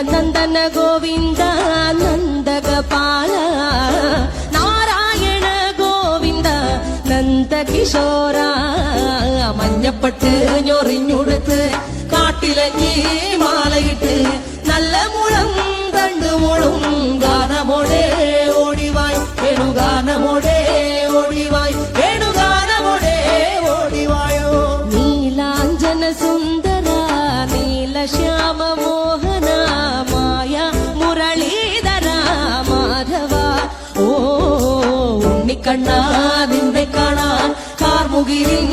നന്ദന ഗോവിന്ദ നന്ദഗോപാല നാരായണ ഗോവിന്ദ നന്ദകിശോര മഞ്ഞപ്പെട്ട് ഞൊറിഞ്ഞുടുത്ത് കാട്ടിലഞ്ഞി മാലയിട്ട് നല്ല മുളം തണ്ടു മുളും ഗാനമോടെ ഓടിവായ് വേണുഗാനമോടെ ഓടിവായ് വേണുഗാനമോടെ ഓടിവായോ നീലാഞ്ജന സുന്ദര നീലശ്യാമ മോഹന മായ മുരളീധര മാധവ ഓ ഉണ്ണിക്കണ്ണ നിന്നെ കാണാൻ കാർമുകിലിൻ